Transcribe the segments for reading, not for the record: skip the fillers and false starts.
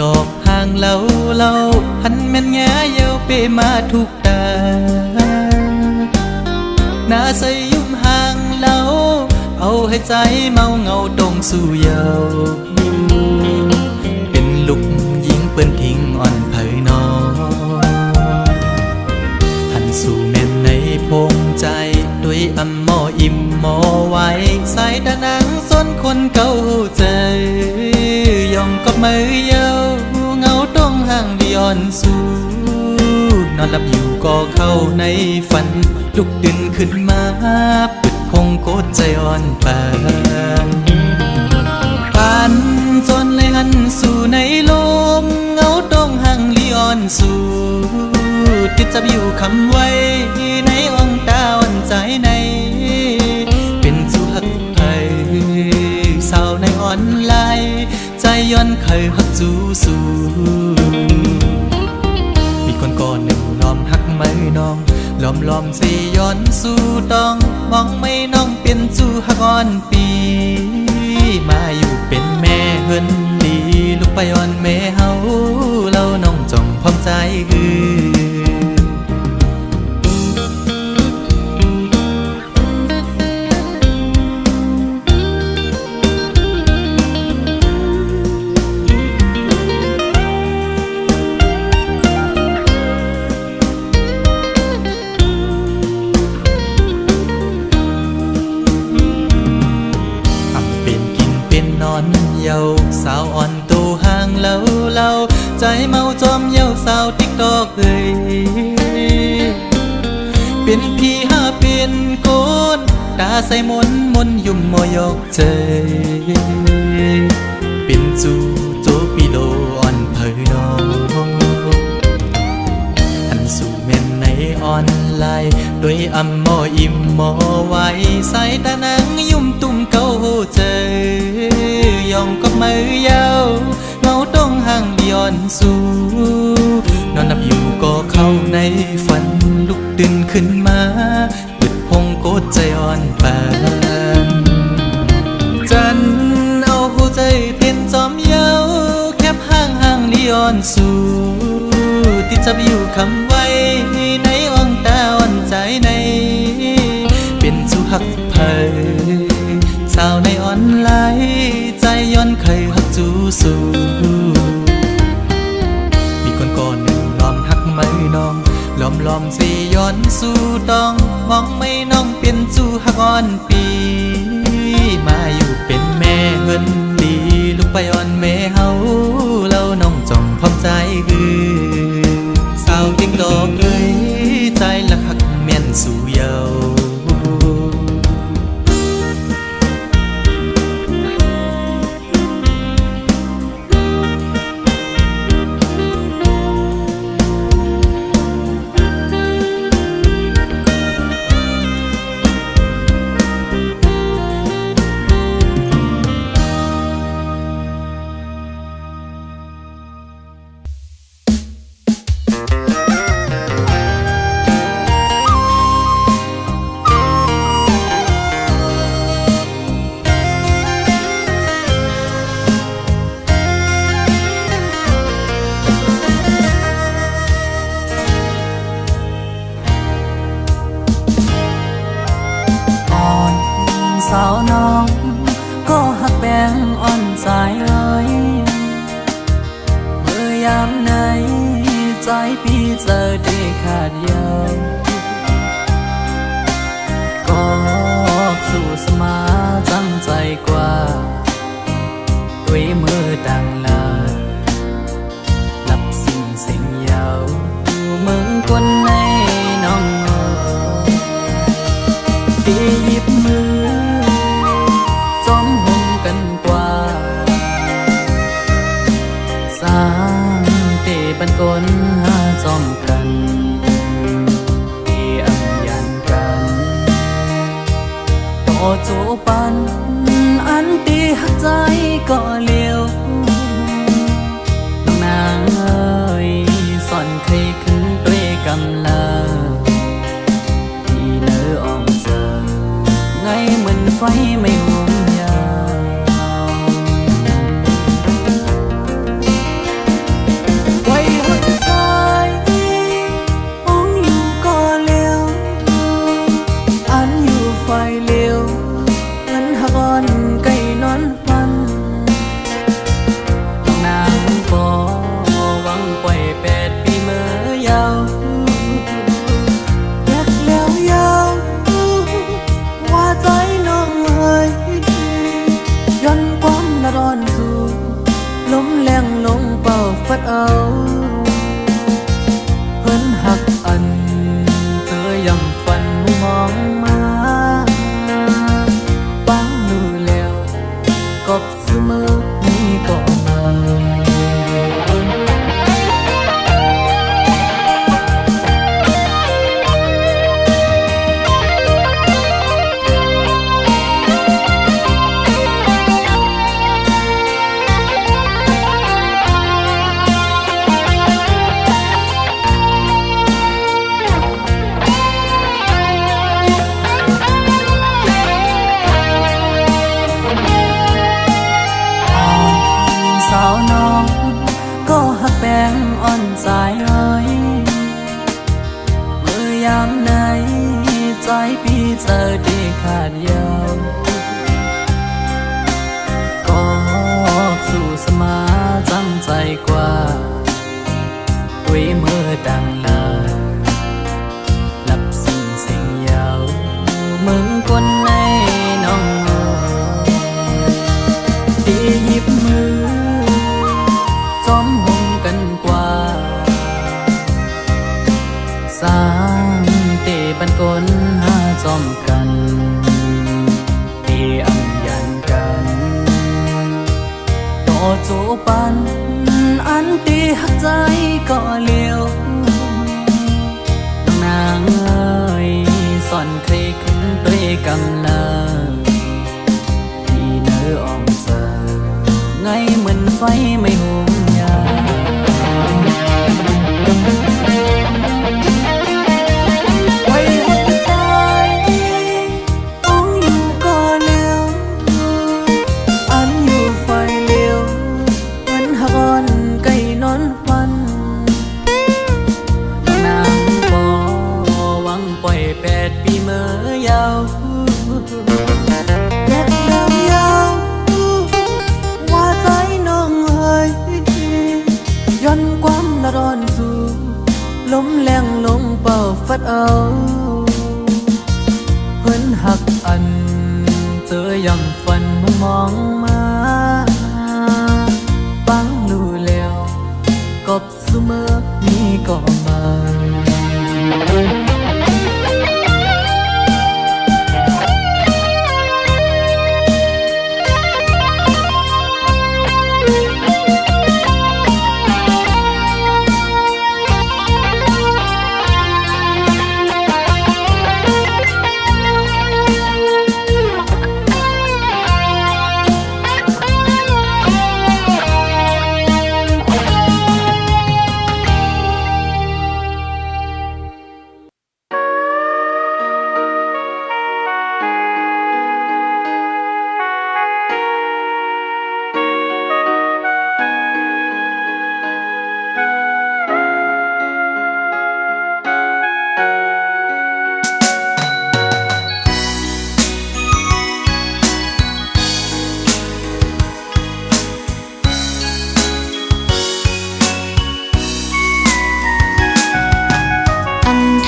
ตอกห่างเล่าหันแม่นแง่เย้าเปมาทุกตาหน้าใสยุ่มห่างเล่าเอาให้ใจเมาเงาตรงสู่เยาเป็นลูกยิงเปิ้นทิ้งอ่อนเผยนอหันสู่แม่นในพงใจด้วยอำมออิ่มมอไว้สายตานังส้นคนเก่าใจยองกับมือเยาเงาต้องห่างดิอ่อนสู่นอนหลับอยู่ก็เข้าในฝันลุกตื่นขึ้นมาปึดพงโกดใจอ่อนปานปันจนเลยหันสู่ในลมเงาต้องห่างลิอ่อนสู่ติดจับอยู่คำไว้ในอ่องตาอ่อนใจในเป็นสู่หักไผ่สาวในอ่อนไหลใจย้อนเคยหักจูสู่มีคนก่อนหนึ่งล้อมหักไม่น้องล้อมสิย้อนสู่ต้องมองไม่น้องเป็นจูหักอ่อนปีมาอยู่เป็นแม่เฮินดีลูกไปอ่อนแม่เฮาเล่าน้องจ้องพร้อมใจเยาสาวอ่อนตูห่างเล่าใจเมาจอมเยาสาวติ๊กตอกเป็นพี่หาเป็นโกนตาใส่มนยุ่มมอยกใจเป็นจูโจปิโลอ่อนเผยน้องอันสู่เม่นในออนไลน์ด้วยอำมออิ่มมอไว้ใส่ตานังยุ่มตุ่มเก่าใจยองกับมือยาวเงาต้องห่างดิอ่อนสู่นอนหลับอยู่ก็เข้าในฝันลุกตื่นขึ้นมาปึดพงโกดใจอ่อนปานจันเอาหัวใจเต้นจอมเยาแคบห่างดิอ่อนสู่ติดจับอยู่คำไว้ในอ่องตาอ่อนใจในเป็นสู่หักไผ่สาวในออนไลน์ใจย้อนเคยหักจูสู่มีคนก่อนหนึ่งล้อมหักไม่น้องล้อมสิย้อนสู่ต้องมองไม่น้องเป็นจูหักอ่อนปีมาอยู่เป็นแม่เฮินดีลูกไปอ่อนแม่เฮาเล่าน้องจ้องพร้อมใจสาวติ๊กตอกใจละหักแม่นสู่เยาสาวน้องก็หักแบงอ่อนใจเลยเมื่อยามไหนใจพี่เจอได้ขาดเยาก็สู่สมาจังใจกว่าด้วยมือดังลาหลับสิ่งเยามึงคนในน้องตีหยิบมือจอมห่มกันกว่าสร้างเตบันกลหาจอมกันตีอัมยันกันต่อจูปันอันตีหักใจก็เลี้ยวน้องนางเอ้ยสอนเคยขึ้นด้วยกำลังที่เนื้ออ่อมเจอไงเหมือนไฟไม่ห่วงยาว ายปีเจอได้ขาดยาวก็สู่สมาจังใจกว่าด้วยมือดังลาหลับสิ่งยาวมึงคนในน้องตีหยิบมือจอมหงกันกว่าสร้างเตบันกลหาจอมกันเตอำยันกันต่อจูปันอันตีหักใจก็เลี้ยวน้องนางเอ้ยสอนเคยขึ้นด้วยกำลังที่เนื้ออ่องเจอไงเหมือนไฟไม่หุมยาไว้หัวใจต้องอยู่ก็เลี้ยวอันอยู่ไฟเลี้ยวเหมือนหักอ่อนไก่นอนฟันนางบ่หวังปล่อย8 ปีเมื่อยาวแยกยาวว่าใจน้องเอ้ยย้อนความละร้อนสู่ลมแรงลงเป่าฟัดเอาเพิ่นหักอันเจอยังฝันมองมาฟังดูแล้วกบเสมอนี้ก็มา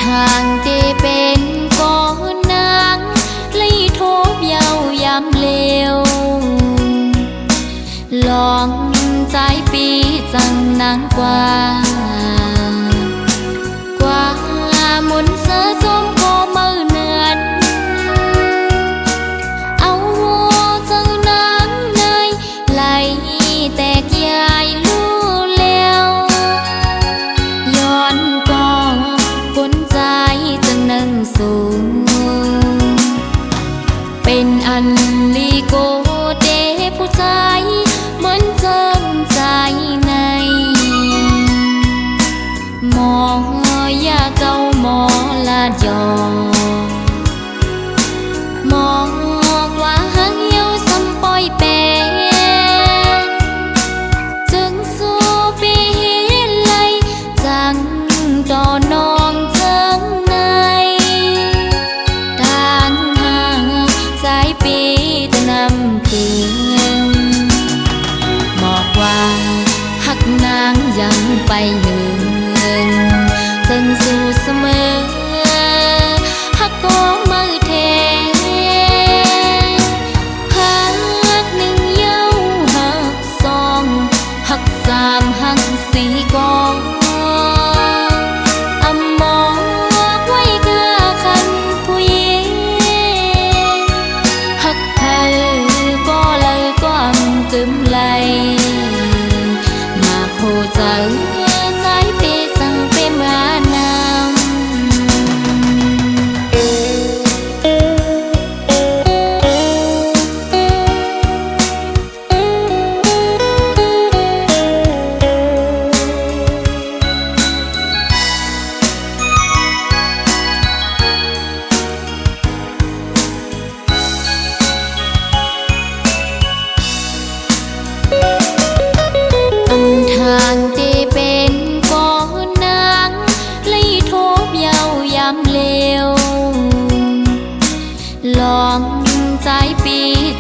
ทางที่เป็นก้อนนางเลยทบเยาวยามเลวลองใจปีจังนางกว่ากว่ามุนเสือจมก็มือเนือนเอาหัวจังนางในไหลแตกยายลู่แล้วย้อนก็คนใจจังนั่งสูงเป็นอันลีโกเดผู้ใจเหมือนเจิมใจใน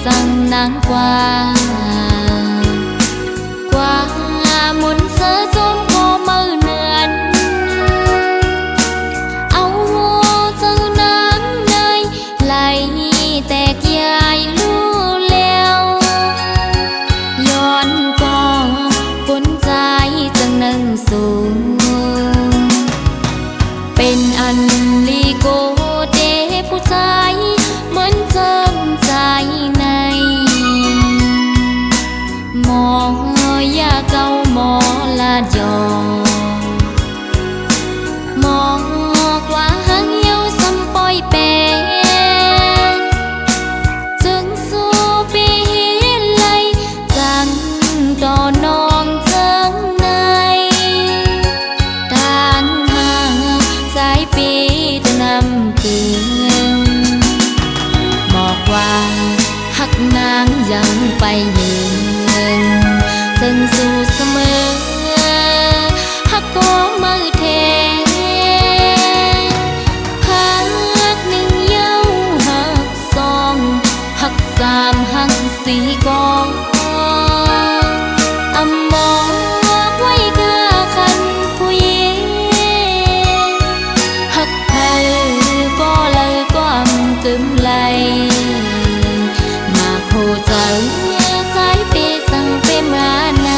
สั่งนางกว่ามุนเสือจมก็มือเนือนเอาเจ้านางในไหลแตกยายลู่แล้วย้อนก็คนใจจังนั่งสูงเป็นอันลีโกเดผู้ชายเหมือนเจิมใจในหมอยาเก่าหมอลาดยอหมอกว่าหางเหี่ยวซ้ำปอยแปนจึงสู้ปีไหลจังต่อนองเจิงในทางหาสายปีตะนำเกืองบอกว่าหักนางยังไปยืนจึงสู้เสมอหักก็มือเทหักหนึ่งเย้าหักสองหักสามหักสี่กองอำบอกไว้กาคันผู้หญิงหักเธอก็เลยก็อำกึมไหลมาโคใจสายเปสั่งเปมาน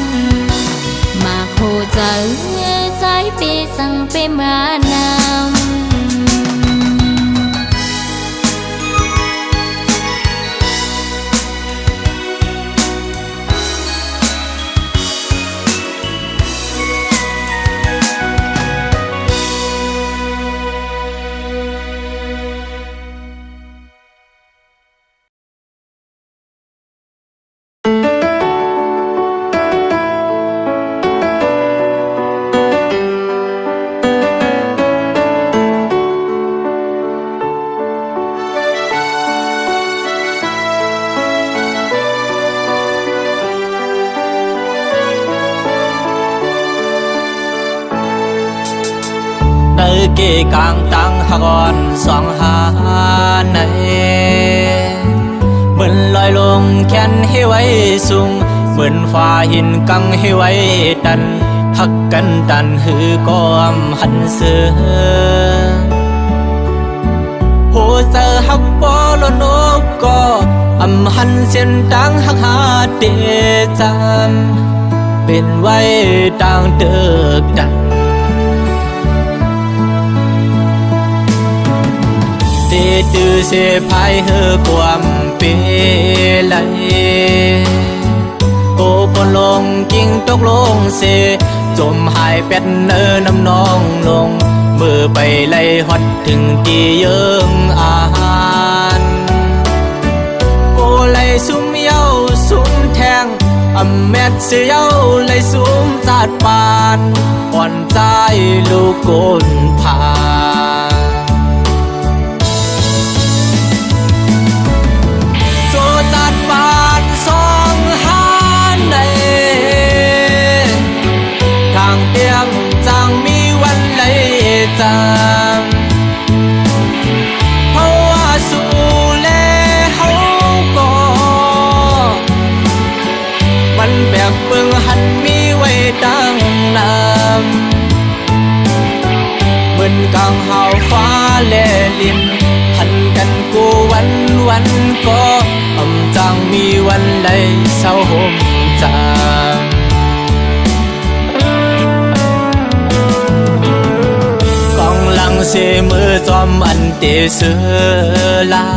ำมาโคใจสายเปสั่งเปมานำเกกลางตังหากอนสองหาในเหมือนลอยลงแขนให้ไว้สูงเหมือนฟ้าหินกังให้ไว้ดันหักกันดันหือก้อมหันเสือโหเจอหักปอลนกก็อำหันเส้นดังหักหาเดจำเป็นไว้ดังเดิกดันดื้อเสพายเฮอความเปไหลโกปนลงกิ่งตกลงเสจมหายเป็ดเนอน้ำนองลงมือไปไล่ฮอดถึงตีเยิงอาหารโกไล่ซุ่มเย้าซุ่มแทงอำแมดเสียเย้าไล่ซุ่มจาดปานอ่อนใจลูกโกนผาสองหาในทางเตียงจางมีวันไหลจางเพราะว่าสู่แลเฮาก็มันแบบเบิ่งหันมีไว้ดังน้ำเหมือนกลางหาวฟ้าแลลินหันกันกูวันก็อำจางมีวันไหลเศร้าห่มจางกองหลังเสมือจอมอันเตเสือลา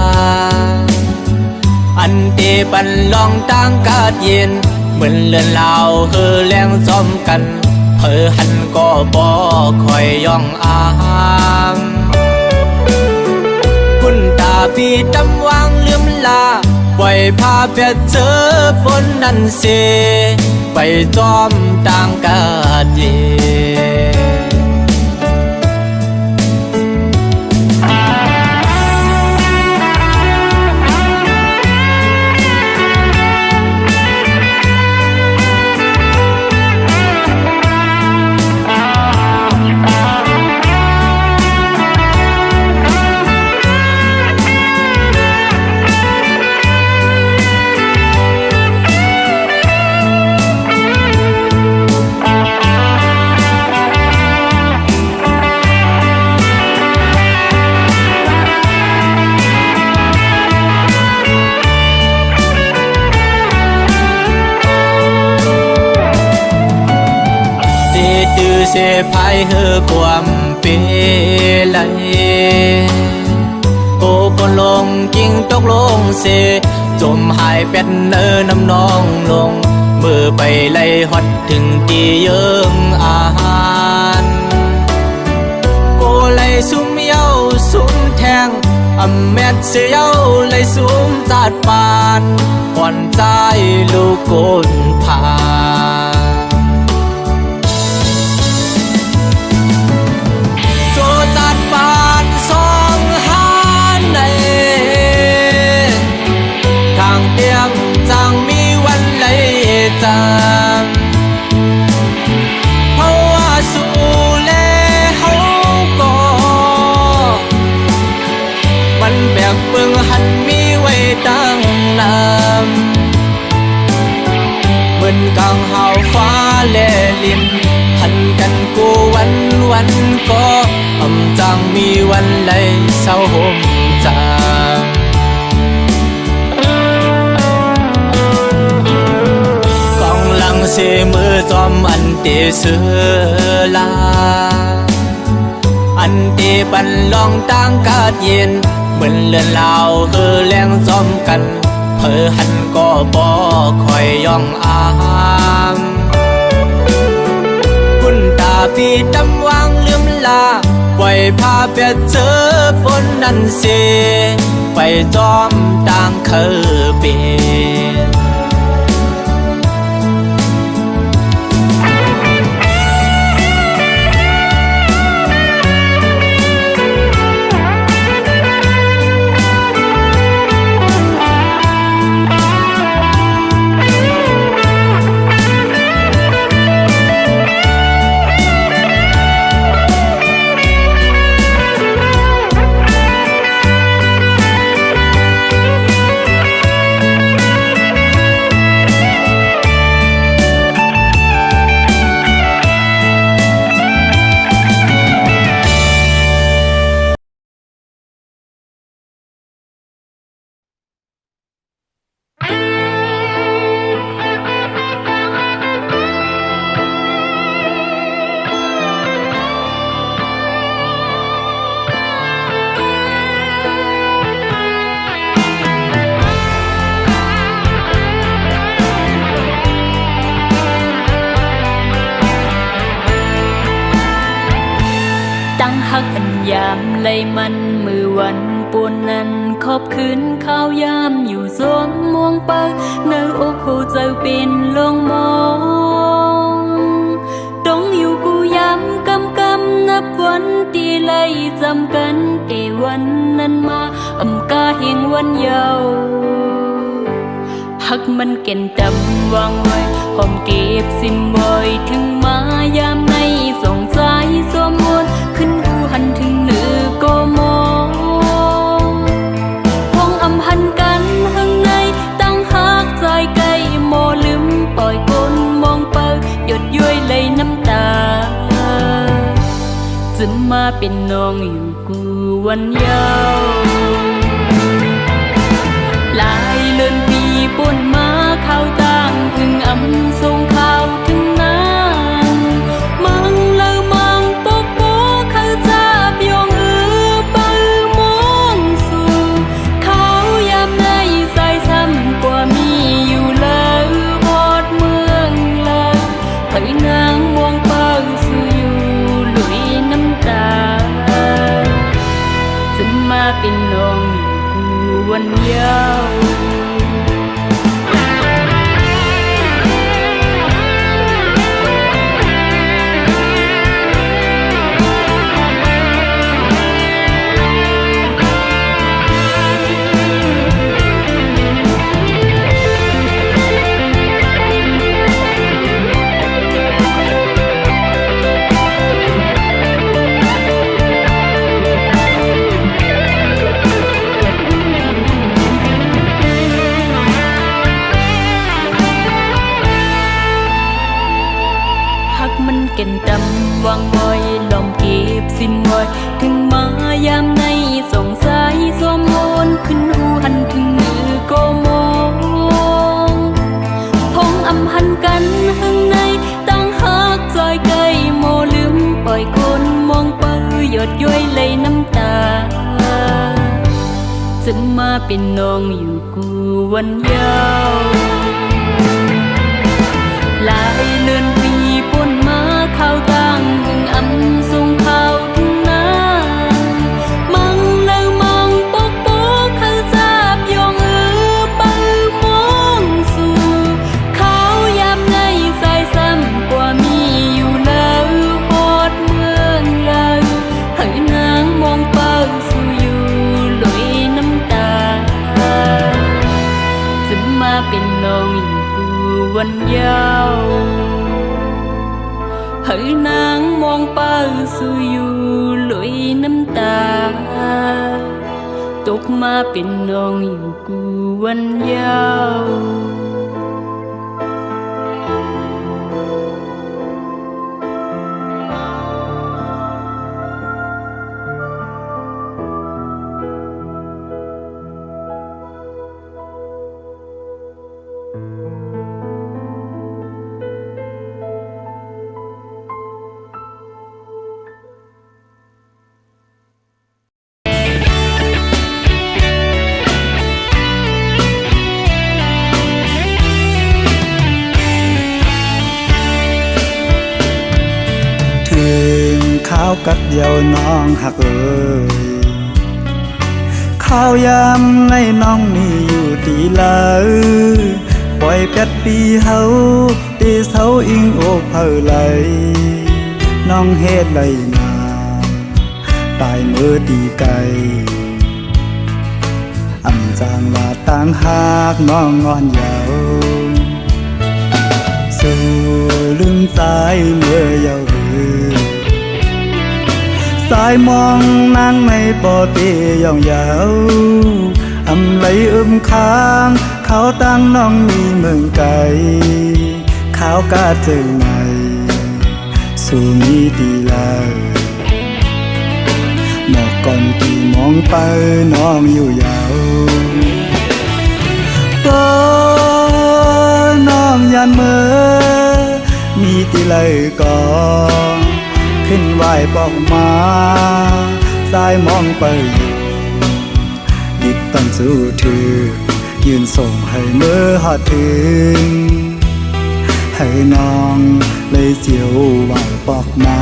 อันเตปันลองต่างกาดเย็นเหมือนเลือนลาวเฮอแรงจอมกันเฮอหันก็บ่คอยย่องอามคุณตาพี่ดำวางลืมลาปล่อยพาเพียเจอปนนันเสไปจอมต่างกาดเย พายเฮือความเปไหลโอ้คนลงกิ่งตกลงเสจมหายเป็ดเนอน้ำนองลงมือไปไล่ฮอดถึงตีเยิงอาหารโกไล่ซุ่มเย้าซุ่มแทงอำแมดเสียเย้าไล่ซุ่มจาดปานก่อนใจลูกโกนผ่าโจจัดปานสองหานในทางเตียงจังมีวันไหลจางเพราะว่าสู่แลเฮาก็มันแบกเบิ่งหันมีไว้ตั้งนานเหมือนกลางหาวฟ้าแลลินหันกันกูวันก็อำจังมีวันไหลเศร้าห่มจางกองลังเสมือจอมอันเตเสือลาอันเตปันลองตั้งกาดเย็นเหมือนเลือนลาวคือแรงซ้อมกันเธอหันก็บ่คอยย่องอามคุณตาปีดำวางลืมลาปล่อยพาเปียเจอฝนนั่นเสไปจอมต่างเคยเป็น ยามไลมันมือวันปวนนั้นขอบคืนข้าวยามอยู่สวงม่วงเปิกเนื้ออกหูเจ้าเป็นลงมองต้องอยู่กูยามกำนับวันตีไลจำกันเอวันนั้นมาอำกาเฮงวันเยาว์หักมันเก่นจำวางไว้หอมเก็บสิมไว้ถึงมายามในส่งใจสวมมนขึ้นหูหันถึงเนื้อโกมองพงอำหันกันข้างในตั้งหักใจไกลโมลืมปล่อยกลมองเปิดหยดย้อยเลยน้ำตาจะมาเป็นน้องอยู่กูวันยาวหลายเลือนปีป่นมาเข้าต่างถึงอำทรงข่าวถึงนั้นมังเลอมังปกโปเข้าจับยองปือมองสู่เขายามในสายช้ำกว่ามีอยู่เลยหอดเมืองเลยเผยนางมวงเปิงสู่อยู่ลุยน้ำตาจะมาเป็นน้องอยู่กูวันยาว จะมาเป็นน้องอยู่กูวันยาวหลายเดือนปีป่นมาเข้าตั้งหึงอำส่งเข้าทุ่งนามังเลิงมังปกปกเขาจับยองปื้อมองสู่เขายามในสายซ้ำกว่ามีอยู่แล้วฮอดเมืองเลยให้นางมองเป้าสู่อยู่ลอยน้ำตาจะมาเป็นน้องอยู่กูวันยาวให้นางมองเป้าสู่อยู่ลอยน้ำตาตกมาเป็นน้องอยู่กูวันยาวข้าวกัดเดียวน้องหักเอ่ยข้าวยำในน้องมีอยู่ดีเลยปล่อยเป็ดปีเฮาตีเสาอิงโอกเผอไหลน้องเฮ็ดไรนาตายมือตีไก่อำจางลาต่างหากน้องงอนยาวสู่ลืมใจเมื่อยาวสายมองนางในปอตีย่องยาวอำไหลค้างเขาตั้งน้องมีเมืองไกลเขากาเจอไหนสู่มีดีลาหมอกก่อนกี่มองไปน้องอยู่ยาวก็น้องยันเมื่อมีตีเลยก่อนขึ้นไหวปอกมาสายมองไปอยู่ดิบตั้งสู้ถือยืนส่งให้เมื่อหอดถึงให้น้องเลยเสียวไหวปอกมา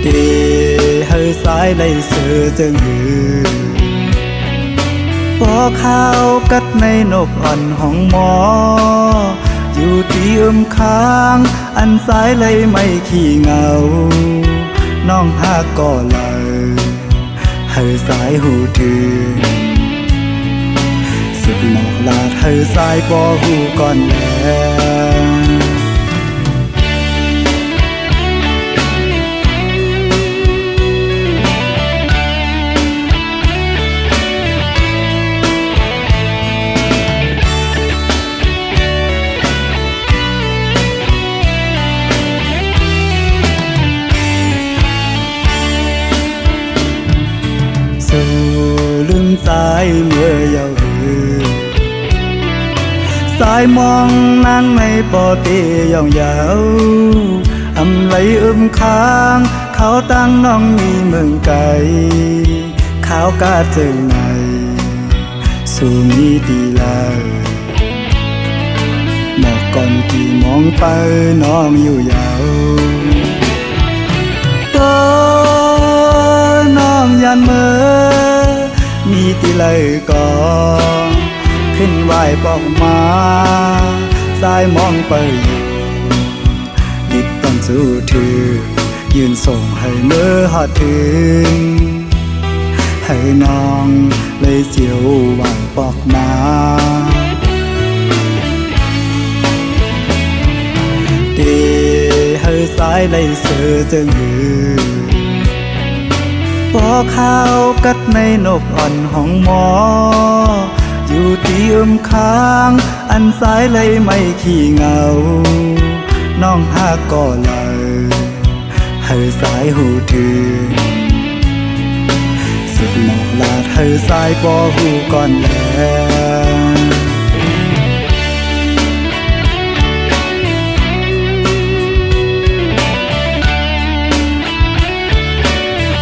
เกให้สายได้เสือจึงหือพอข้าวกัดในนกอ่อนห้องหมออยู่ที่ค้างอันสายเลยไม่ขี้เหงาน้องหากก็เลยให้สายหูถือสุดหมอกลาดให้สายปอหูก่อนแล้วลืมสายเมื่อยาวสายมองนางในปอตีย่องยาวอำไหลค้างเขาตั้งน้องมีเมืองไกลเขากาเจอไหนสู่มีดีลาหมอกก่อนกี่มองไปน้องอยู่ยาวก็น้องยันเมื่อมีตีเลยก่อนขึ้นไหวปอกมาสายมองไปอยู่ดิบต้องสู้ถือยืนส่งให้เมื่อหอดถึงให้น้องเลยเสียวไหวปอกมาเดให้สายเลยเสือจึงหือพอข้าวกัดในนกอ่อนห้องหมออยู่ที่ค้างอันสายเลยไม่ขี้เหงาน้องหากก็เลยให้สายหูถือสุดหมอกลาดให้สายปอหูก่อนแล้ว เ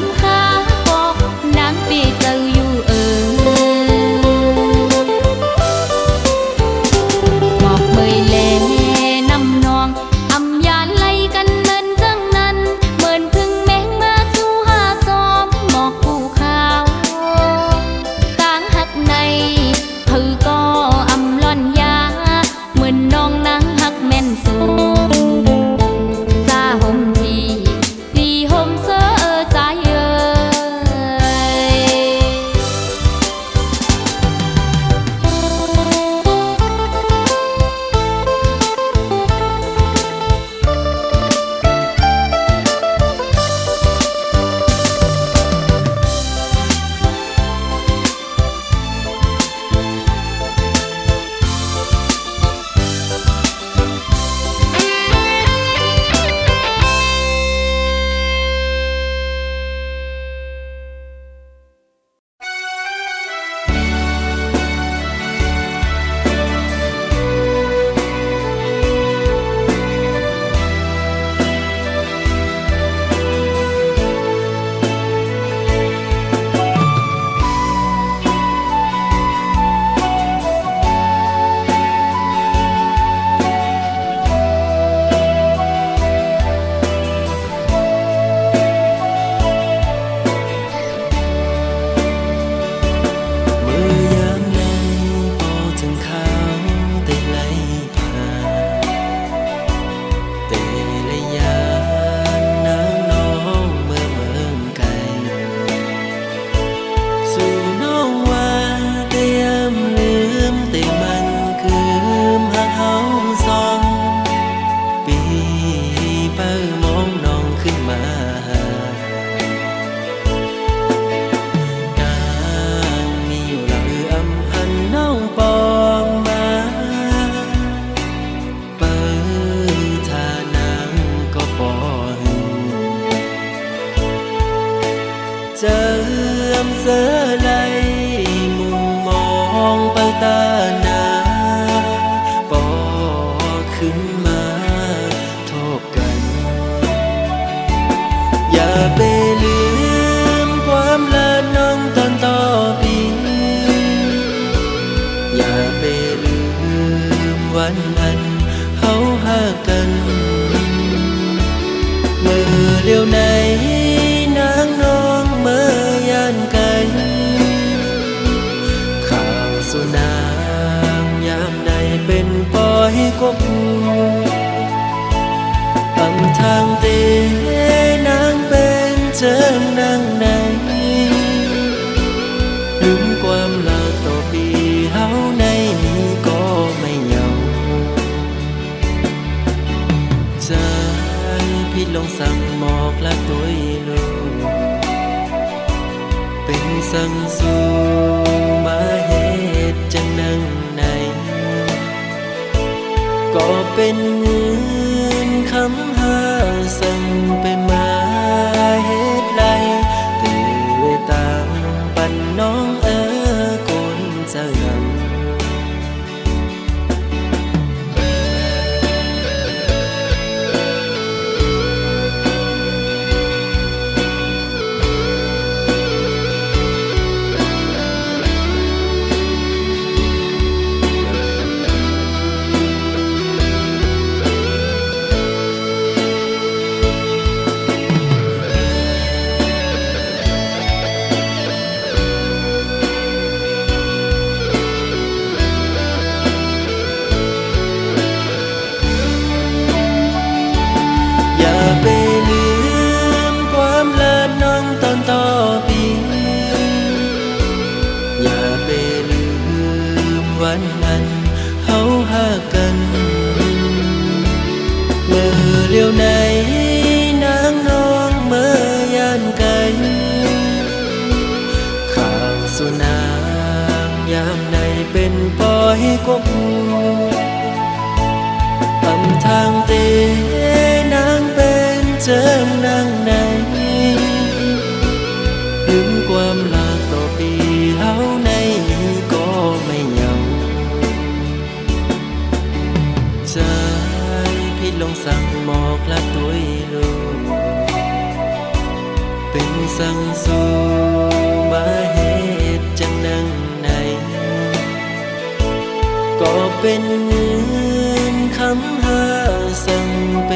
ำหาบอกนางปีเจ้าอยู่หมอกเมยเลน้ำนองอำยานไล่กันเหมือนจังนั้นเหมือนพึ่งแมงมาจูหาจอมหมอกภูเขากลางหักในผือก็อำล่อนยาเหมือนน้องนางหักแม่นสูงซาห่มทีดีห่มเสื้อใจเจิมเสือไหลมุมมองไปตาหนาปอขึ้นมาโทบกัน อย่าไปลืมความละน้องตอนต่อปีอย่าไปลืมวันอันเฮาหากันเมื่อเลี้ยวไหนนางน้องเมื่อยานไกลข่าวสุนางยามใดเป็นปอยกบอำทางเตนางเป็นเจิงนางไหนลืมความลาต่อปีเฮาในนี้ก็ไม่เหงาใจพี่ลงสั่งหมอกละตัวลูกเป็นสั่งสู่มาเหตุจังนังในก็เป็นเงินคำหาสั่งไปมาเหตุไรแต่ตามปันน้องคนจะงำไปลืมความละน้องตอนต่อปีอย่าไปลืมวันนั้นเฮาหากันเมื่อเลี้ยวไหนนางน้องเมื่อยานไกลข่าวสุนางยามใดเป็นปอยกบอำทางเตนางเป็นเจิงนางไหนลืมความลาต่อปีเฮาในนี้ก็ไม่เหงาใจพี่ลงสั่งหมอกละตัวลูกเ เป็นสังสู่มาเหตุจังนังในก็เป็นเงินคำหาสั่งไป